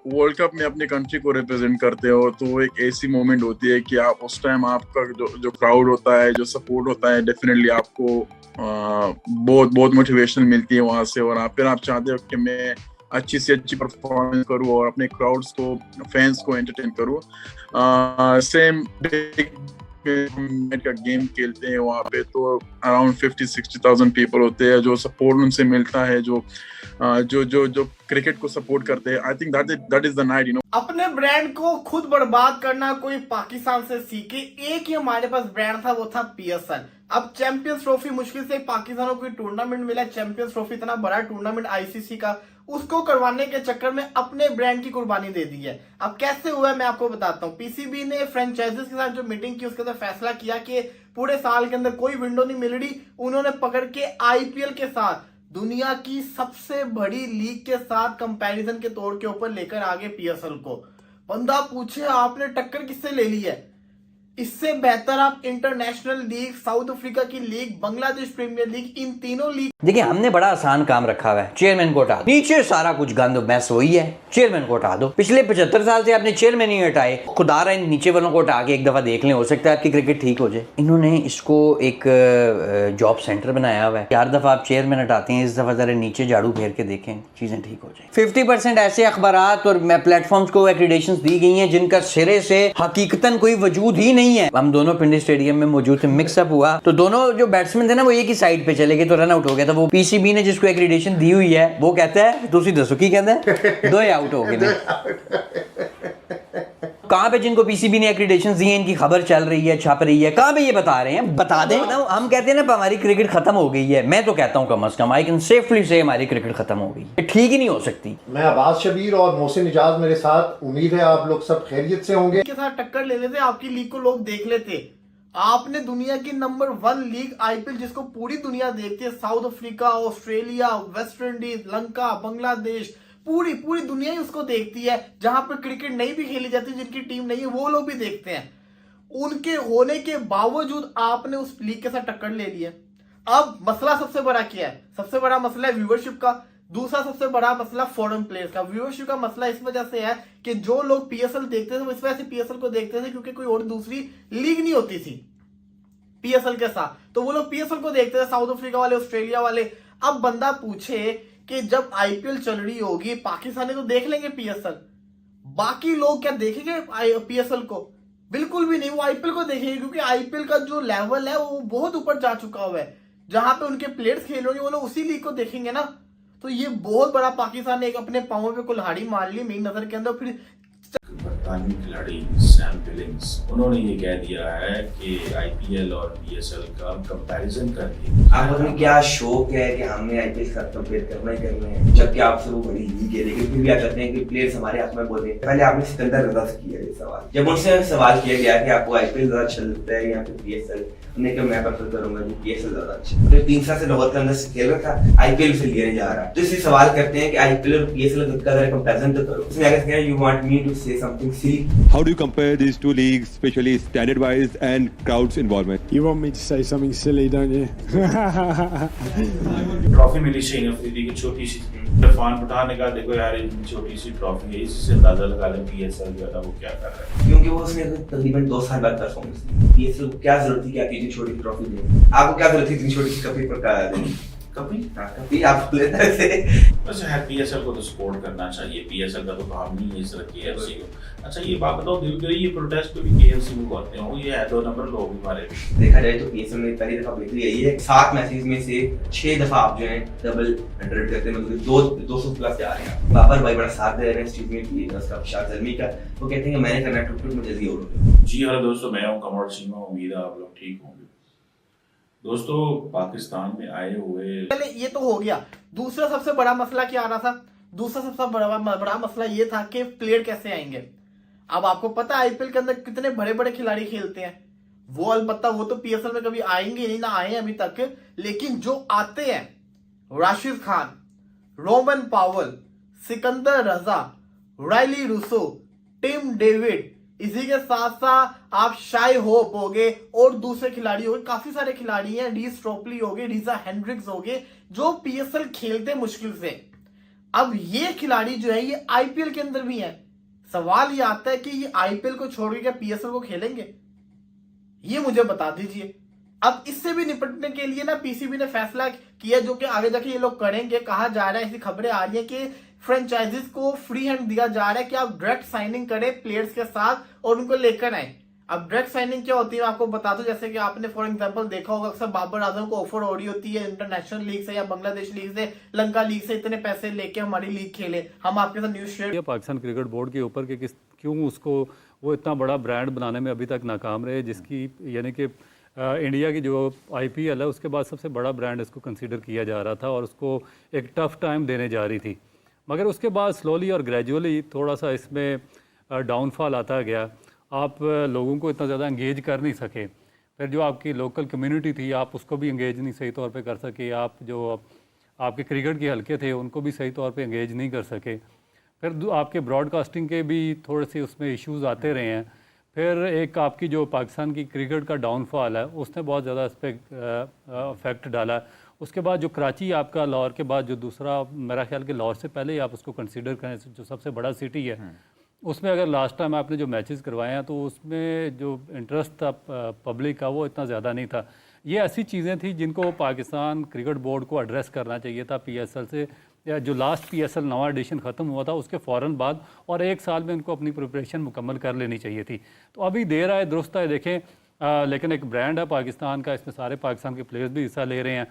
World cup में अपनी country को रिप्रेजेंट करते हो तो वो एक ऐसी मोमेंट होती है कि आप उस टाइम आपका जो क्राउड होता है, जो सपोर्ट होता है, डेफिनेटली आपको बहुत बहुत मोटिवेशन मिलती है वहां से। और फिर आप चाहते हो कि मैं अच्छी से अच्छी परफॉर्मेंस करूँ और अपने क्राउड्स को, फैंस को एंटरटेन करूँ। सेम का गेम खेलते हैं वहाँ पे तो अराउंड 50-60,000 पीपल होते हैं जो सपोर्ट उनसे मिलता है, जो जो जो जो क्रिकेट को सपोर्ट करते हैं। I think that is the night, you know. अपने ब्रांड को खुद बर्बाद करना कोई पाकिस्तान से सीखे। एक ही हमारे पास ब्रांड था, वो था पीएसएल। अब चैंपियंस ट्रॉफी मुश्किल से पाकिस्तान को कोई टूर्नामेंट मिला। चैंपियंस ट्रॉफी इतना बड़ा टूर्नामेंट आईसीसी का, उसको करवाने के चक्कर में अपने ब्रांड की कुर्बानी दे दी है। अब कैसे हुआ है मैं आपको बताता हूँ। पीसीबी ने फ्रेंचाइजीज के साथ जो मीटिंग की उसके अंदर फैसला किया कि पूरे साल के अंदर कोई विंडो नहीं मिल रही। उन्होंने पकड़ के आईपीएल के साथ, दुनिया की सबसे बड़ी लीग के साथ कंपैरिजन के तौर के ऊपर लेकर आगे पीएसएल को। बंदा पूछे आपने टक्कर किससे ले ली है? इससे बेहतर आप इंटरनेशनल लीग, साउथ अफ्रीका की लीग, बांग्लादेश प्रीमियर लीग, इन तीनों लीग। देखिए, हमने बड़ा आसान काम रखा हुआ है, चेयरमैन को हटा दो। नीचे सारा कुछ गंद मैस वही है, चेयरमैन को हटा दो। पिछले 75 साल से आपने चेयरमैन ही हटाए। खुदा रहा इन नीचे वालों को हटा के एक दफा देख लें, हो सकता है आपकी क्रिकेट ठीक हो जाए। इन्होंने इसको एक जॉब सेंटर बनाया हुआ है। 4 दफा आप चेयरमैन हटाते हैं, इस दफा जरा नीचे झाड़ू फेर के देखें, चीजें ठीक हो जाए। 50% ऐसे अखबारात और प्लेटफॉर्म्स को एक्रीडेशंस दी गई हैं जिनका सिरे से हकीकतन कोई वजूद ही नहीं है। हम दोनों पिंडी स्टेडियम में मौजूद थे, मिक्सअप हुआ तो दोनों जो बैट्समैन थे ना वो एक ही साइड पे चले गए तो रन आउट हो गया था। वो पीसीबी ने जिसको एक्रीडेशन दी हुई है वो कहता है, तुसी दसो की कहता है, 2 आउट हो गए। कहां पे जिनको पीसीबी ने एक्रीडेशन दी है इनकी खबर चल रही है, छप रही है, कहां पे ये बता रहे हैं? बता दें। हम कहते हैं ना हमारी क्रिकेट खत्म हो गई है, मैं तो कहता हूं कम से कम आई कैन सेफली से हमारी क्रिकेट खत्म हो गई। ठीक ही नहीं हो सकती। मैं अब्बास शबीर और मोहसिन इजाज मेरे साथ। उम्मीद है आप लोग सब खैरियत से होंगे। के साथ टक्कर ले लेते, आपकी लीग को लोग देख लेते। आपने दुनिया की नंबर 1 लीग आईपीएल, जिसको पूरी दुनिया देखती है, south Africa, Australia, West Indies, Lanka, Bangladesh, पूरी पूरी दुनिया ही उसको देखती है। जहां पर क्रिकेट नहीं भी खेली जाती, जिनकी टीम नहीं है, वो लोग भी देखते हैं। उनके होने के बावजूद आपने उस लीग के साथ टक्कर ले ली है। अब मसला सबसे बड़ा क्या है? सबसे बड़ा मसला है व्यूअरशिप का। दूसरा सबसे बड़ा मसला फॉरेन प्लेयर्स का। व्यूअरशिप का मसला इस वजह से है कि जो लोग पीएसएल देखते थे वो इस वजह से पीएसएल को देखते थे क्योंकि कोई और दूसरी लीग नहीं होती थी पीएसएल के साथ, तो वो लोग पीएसएल को देखते थे, साउथ अफ्रीका वाले, ऑस्ट्रेलिया वाले। अब बंदा पूछे कि जब आईपीएल चल रही होगी, पाकिस्तानी तो देख लेंगे पीएसएल, बाकी लोग क्या देखेंगे पीएसएल को? बिल्कुल भी नहीं। वो आईपीएल को देखेंगे क्योंकि आईपीएल का जो लेवल है वो बहुत ऊपर जा चुका हुआ है। जहां पे उनके प्लेयर्स खेल रहे हैं वो लोग उसी लीग को देखेंगे ना। तो ये बहुत बड़ा पाकिस्तान ने एक अपने पांवों पे कुल्हाड़ी मार ली मेरी नजर के अंदर। फिर बरतानवी खिलाड़ी सैम बिलिंग्स, उन्होंने ये कह दिया है कि आईपीएल और पीएसएल का कंपैरिजन करके आपको अपनी क्या शौक है कि हमने आईपीएल के साथ कंपेयर करना ही करना है, जबकि आपसे वो बड़ी लीग है। लेकिन फिर भी आप चाहते हैं कि प्लेयर्स हमारे हाथ में बोले। पहले आपने सिकंदर रजा से किया ये सवाल। जब उनसे सवाल किया गया कि आपको आईपीएल ज्यादा अच्छा लगता है या फिर पीएसएल, उन्होंने कहा मैं प्रेफर करूंगा कि पीएसएल ज्यादा अच्छा। तो 3 साल से लाहौर के अंदर से खेल रहा था, आईपीएल से लिया नहीं जा रहा। तो इसलिए सवाल करते हैं कि आईपीएल और पीएसएल का जरा कंपैरिजन तो करो। उसमें आगे कहते हैं, you want me to say something silly. How do you compare these two leagues, especially standard-wise and crowds involvement? You want me to say something silly, don't you? Trophy मिली शहीन अफरीदी की छोटी सी। इरफान पठान ने कहा देखो यार इतनी छोटी सी ट्रॉफी है, इससे अंदाजा लगा लें पीएसएल जो है ना वो क्या कर रहा है। क्योंकि वो उसने तकरीबन 2 साल बाद परफॉर्मेंस दी। पीएसएल को क्या जरूरत थी कि आप इतनी छोटी ट्रॉफी दें? आपको क्या जरूरत थी इतनी छोटी सी कप पर देने? कभी आप लेते थे। वैसे है पीएसएल को तो सपोर्ट करना चाहिए, पीएसएल का तो काम नहीं है इस तरह केएफसी को। अच्छा ये बात बताओ, दिलगिरी ये प्रोटेस्ट पे भी केएफसी में होते हैं, ये है 2 नंबर लोग हमारे। देखा जाए तो पीएसएल में पहली दफा बिक्री आई है। 7 मैचेस में से 6 दफा आप जो है डबल 100 करते हैं, मतलब 200 प्लस जा रहे हैं। बाबर भाई बड़ा साथ दे रहे हैं इस चीज में, उसका शाह जल्मी का। वो कहते हैं कि मैंने करना टुक में जल्दी हो। जी हेलो दोस्तों, मैं हूं कमर सिंह, उम्मीद है आप लोग ठीक होंगे। दोस्तों पाकिस्तान में आए हुए, पहले ये तो हो गया। दूसरा सबसे बड़ा मसला क्या आ रहा था? दूसरा सबसे बड़ा मसला ये था कि प्लेयर कैसे आएंगे। अब आपको पता है आईपीएल के अंदर कितने बड़े बड़े खिलाड़ी खेलते हैं। वो अलबत्ता वो तो पीएसएल में कभी आएंगे नहीं, ना आए अभी तक। लेकिन जो आते हैं, राशिद खान, रोमन पावल, सिकंदर रजा, रायली रूसो, टिम डेविड, इसी के साथ साथ आप शाई होप हो गए और दूसरे खिलाड़ी हो गए। काफी सारे खिलाड़ी हैं, रीस ट्रोपली हो गए, रीजा हेंड्रिक्स हो गए, जो पीएसएल खेलते मुश्किल से। अब ये खिलाड़ी जो है ये आईपीएल के अंदर भी है। सवाल ये आता है कि ये आईपीएल को छोड़ के क्या पीएसएल को खेलेंगे, ये मुझे बता दीजिए। अब इससे भी निपटने के लिए ना पीसीबी ने फैसला किया, जो कि आगे जाके ये लोग करेंगे। कहा जा रहा है, ऐसी खबरें आ रही है कि फ्रेंचाइजीज को फ्री हैंड दिया जा रहा है कि आप डायरेक्ट साइनिंग करें प्लेयर्स के साथ और उनको लेकर आए। अब डायरेक्ट साइनिंग क्या होती है आपको बता दो। जैसे कि आपने फॉर एग्जांपल देखा होगा, अक्सर बाबर आजम को ऑफर हो रही होती है इंटरनेशनल लीग से या बांग्लादेश लीग से, लंका लीग से, इतने पैसे लेके हमारी लीग खेले, हम आपके साथ news share. Pakistan cricket board के ऊपर कि क्यों उसको वो इतना बड़ा ब्रांड बनाने में अभी तक नाकाम रहे, जिसकी यानी कि इंडिया की जो आईपीएल है उसके बाद सबसे बड़ा ब्रांड इसको कंसीडर किया जा रहा था और उसको एक टफ टाइम देने जा रही थी। मगर उसके बाद स्लोली और ग्रेजुअली थोड़ा सा इसमें डाउनफॉल आता गया। आप लोगों को इतना ज़्यादा इंगेज कर नहीं सके। फिर जो आपकी लोकल कम्युनिटी थी आप उसको भी इंगेज नहीं सही तौर पे कर सके। आप जो आपके क्रिकेट के हलके थे उनको भी सही तौर पे इंगेज नहीं कर सके। फिर आपके ब्रॉडकास्टिंग के भी थोड़े से उसमें इश्यूज़ आते रहे हैं। फिर एक आपकी जो पाकिस्तान की क्रिकेट का डाउनफॉल है उसने बहुत ज़्यादा इस पर इफेक्ट डाला। उसके बाद जो कराची आपका लाहौर के बाद जो दूसरा, मेरा ख्याल कि लाहौर से पहले ही आप उसको कंसीडर करें जो सबसे बड़ा सिटी है, उसमें अगर लास्ट टाइम आपने जो मैचेस करवाए हैं तो उसमें जो इंटरेस्ट था पब्लिक का वो इतना ज़्यादा नहीं था। ये ऐसी चीज़ें थी जिनको पाकिस्तान क्रिकेट बोर्ड को एड्रेस करना चाहिए था पीएसएल से, या जो लास्ट पीएसएल नवा एडिशन ख़त्म हुआ था उसके फ़ौरन बाद, और एक साल में उनको अपनी प्रिपरेशन मुकम्मल कर लेनी चाहिए थी। तो अभी देर आए दुरुस्त है, देखें लेकिन एक ब्रांड है पाकिस्तान का, इसमें सारे पाकिस्तान के प्लेयर्स भी हिस्सा ले रहे हैं।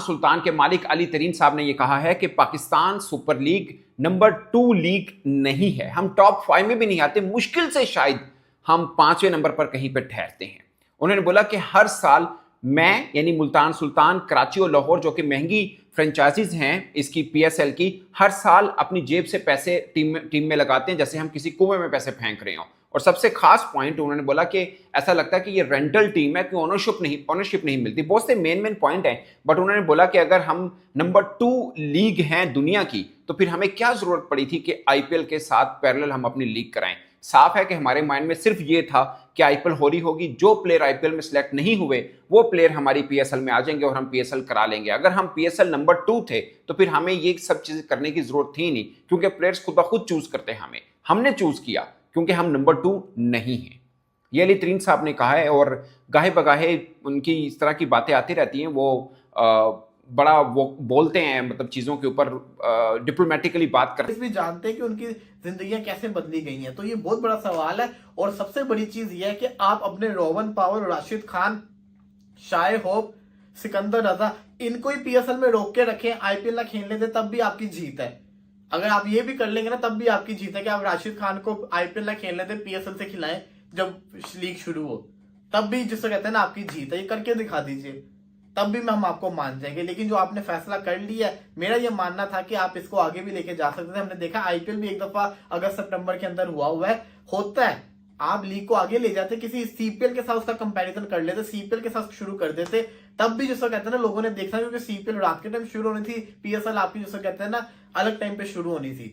सुल्तान के मालिक अली तरीन साहब ने यह कहा है कि Pakistan super league number 2 league नहीं है, हम टॉप 5 में भी नहीं आते, मुश्किल से शायद हम 5वें नंबर पर कहीं पर ठहरते हैं। उन्होंने बोला कि हर साल मैं यानी मुल्तान सुल्तान, कराची और लाहौर जो कि महंगी फ्रेंचाइजीज हैं इसकी पीएसएल की, हर साल अपनी जेब से पैसे टीम में लगाते हैं जैसे हम किसी कुएं में पैसे फेंक रहे हों। और सबसे खास पॉइंट उन्होंने बोला कि ऐसा लगता है कि ये रेंटल टीम है, कि ओनरशिप नहीं मिलती। बहुत से मेन पॉइंट हैं, बट उन्होंने बोला कि अगर हम नंबर 2 लीग हैं दुनिया की तो फिर हमें क्या जरूरत पड़ी थी कि आईपीएल के साथ पैरेलल हम अपनी लीग कराएं। साफ है कि हमारे माइंड में सिर्फ ये था कि आईपीएल हो रही होगी, जो प्लेयर आईपीएल में सिलेक्ट नहीं हुए वो प्लेयर हमारी पीएसएल में आ जाएंगे और हम पीएसएल करा लेंगे। अगर हम पीएसएल नंबर 2 थे तो फिर हमें ये सब चीजें करने की जरूरत थी नहीं, क्योंकि प्लेयर्स खुद ब खुद चूज करते हैं। हमने चूज किया क्योंकि हम नंबर 2 नहीं हैं। ये अली तरीन साहब ने कहा है, और गाहे बगाहे उनकी इस तरह की बातें आती रहती हैं। वो बड़ा वो बोलते हैं, मतलब चीज़ों के ऊपर डिप्लोमेटिकली बात करते हैं। भी जानते हैं कि उनकी जिंदगियां कैसे बदली गई हैं, तो ये बहुत बड़ा सवाल है। और सबसे बड़ी चीज ये है कि आप अपने Rovman Powell, Rashid Khan, Shai Hope, Sikandar Raza, इनको ही पीएसएल में रोक के रखें, आईपीएल ना खेलने दें, तब भी आपकी जीत है। अगर आप ये भी कर लेंगे ना तब भी आपकी जीत है कि आप राशिद खान को आईपीएल ना खेलने दें, पीएसएल से खिलाएं जब लीग शुरू हो, तब भी जिसको कहते हैं ना आपकी जीत है। ये करके दिखा दीजिए, तब भी हम आपको मान जाएंगे। लेकिन जो आपने फैसला कर लिया है, मेरा ये मानना था कि आप इसको आगे भी लेके जा सकते थे। हमने देखा आईपीएल भी एक दफा अगस्त सितंबर के अंदर हुआ है, होता है। आप लीग को आगे ले जाते, किसी सीपीएल के साथ उसका कंपैरिजन कर लेते, सीपीएल के साथ शुरू कर देते, तब भी जिसको कहते हैं ना लोगों ने देखना, क्योंकि सीपीएल रात के टाइम शुरू होनी थी, पीएसएल आपकी जिसको कहते हैं ना अलग टाइम पे शुरू होनी थी,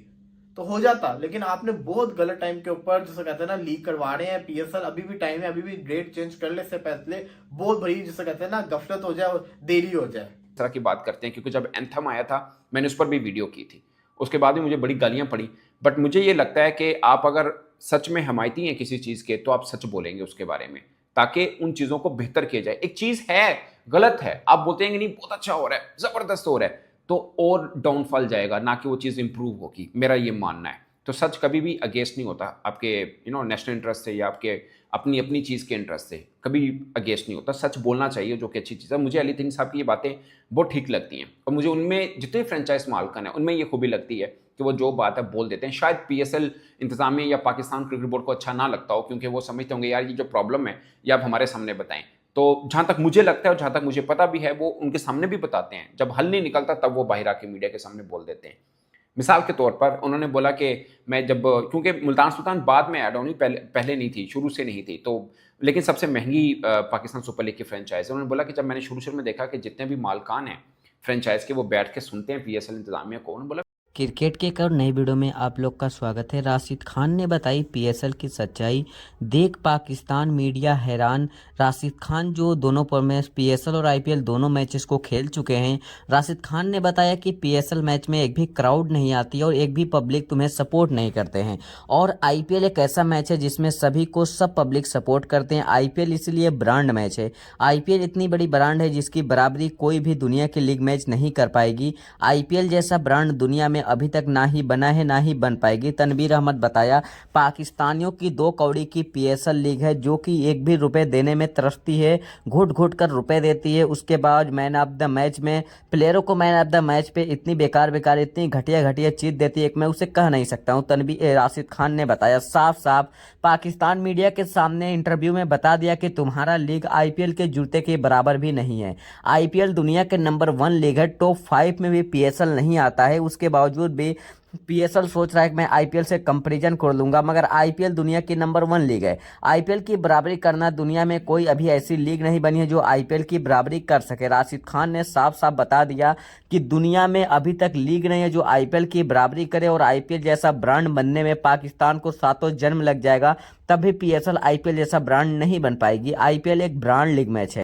तो हो जाता। लेकिन आपने बहुत गलत टाइम के ऊपर जिसको कहते हैं ना लीग करवा रहे हैं। पीएसएल अभी भी टाइम है, अभी भी डेट चेंज कर ले, इससे पहले बहुत बड़ी जिसको कहते हैं ना गफलत हो जाए और देरी हो जाए। इस तरह की बात करते हैं, क्योंकि जब एंथम आया था मैंने उस पर भी वीडियो की थी, उसके बाद भी मुझे बड़ी गालियां पड़ी। बट मुझे ये लगता है कि आप अगर सच में हमायती हैं किसी चीज़ के तो आप सच बोलेंगे उसके बारे में, ताकि उन चीज़ों को बेहतर किया जाए। एक चीज़ है गलत है, आप बोलते हैं कि नहीं बहुत अच्छा हो रहा है, ज़बरदस्त हो रहा है, तो और डाउनफॉल जाएगा, ना कि वो चीज़ इंप्रूव होगी। मेरा ये मानना है। तो सच कभी भी अगेंस्ट नहीं होता आपके नेशनल इंटरेस्ट से या आपके अपनी चीज़ के इंटरेस्ट से, कभी अगेंस्ट नहीं होता। सच बोलना चाहिए जो कि अच्छी चीज़ है। मुझे अली तरीन साहब की ये बातें बहुत ठीक लगती हैं, और मुझे उनमें जितने फ्रेंचाइज मालकन है उनमें ये खूबी लगती है कि वो जो बात है बोल देते हैं। शायद पीएसएल इंतजामिया या पाकिस्तान क्रिकेट बोर्ड को अच्छा ना लगता हो, क्योंकि वो समझते होंगे यार ये जो प्रॉब्लम है ये आप हमारे सामने बताएं। तो जहाँ तक मुझे लगता है और जहाँ तक मुझे पता भी है, वो उनके सामने भी बताते हैं। जब हल नहीं निकलता तब वो बाहर आके मीडिया के सामने बोल देते हैं। मिसाल के तौर पर उन्होंने बोला कि मैं जब, क्योंकि मुल्तान सुल्तान बाद में ऐड ऑन हुई, पहले नहीं थी, शुरू से नहीं थी, तो लेकिन सबसे महंगी पाकिस्तान सुपर लीग की फ्रेंचाइज। उन्होंने बोला कि जब मैंने शुरू में देखा कि जितने भी मालकान हैं फ्रेंचाइज के वो बैठ के सुनते हैं पीएसएल इंतजामिया को, उन्होंने बोला क्रिकेट के एक और नई वीडियो में आप लोग का स्वागत है। राशिद खान ने बताई पीएसएल की सच्चाई, देख पाकिस्तान मीडिया हैरान। राशिद खान जो दोनों पीएसएल और आईपीएल दोनों मैचेस को खेल चुके हैं, राशिद खान ने बताया कि पीएसएल मैच में एक भी क्राउड नहीं आती और एक भी पब्लिक तुम्हें सपोर्ट नहीं करते हैं, और आईपीएल एक ऐसा मैच है जिसमें सभी को सब पब्लिक सपोर्ट करते हैं। आईपीएल इसलिए ब्रांड मैच है। आईपीएल इतनी बड़ी ब्रांड है जिसकी बराबरी कोई भी दुनिया की लीग मैच नहीं कर पाएगी। आईपीएल जैसा ब्रांड दुनिया में अभी तक ना ही बना है ना ही बन पाएगी। तनवीर अहमद बताया, पाकिस्तानियों की 2 कौड़ी की पीएसएल लीग है जो कि एक भी रुपए देने में तरसती है, घुट घुट कर रुपए देती है। उसके बाद मैन ऑफ द मैच में प्लेयरों को मैन ऑफ द मैच पे इतनी बेकार इतनी घटिया चीज देती है कि मैं उसे कह नहीं सकता हूँ। राशिद खान ने बताया साफ साफ, पाकिस्तान मीडिया के सामने इंटरव्यू में बता दिया कि तुम्हारा लीग आईपीएल के जूते के बराबर भी नहीं है। आईपीएल दुनिया के नंबर 1 लीग है, टॉप 5 में भी पीएसएल नहीं आता है। उसके बावजूद भी पीएसएल सोच रहा है कि मैं आईपीएल से कंपैरिजन कर लूंगा, मगर आईपीएल दुनिया की नंबर 1 लीग है। आईपीएल की बराबरी करना, दुनिया में कोई अभी ऐसी लीग नहीं बनी है जो आईपीएल की बराबरी कर सके। राशिद खान ने साफ साफ बता दिया कि दुनिया में अभी तक लीग नहीं है जो आईपीएल की बराबरी करे, और आईपीएल जैसा ब्रांड बनने में पाकिस्तान को 7 जन्म लग जाएगा, तब भी पीएसएल आईपीएल जैसा ब्रांड नहीं बन पाएगी। आईपीएल एक ब्रांड लीग मैच है।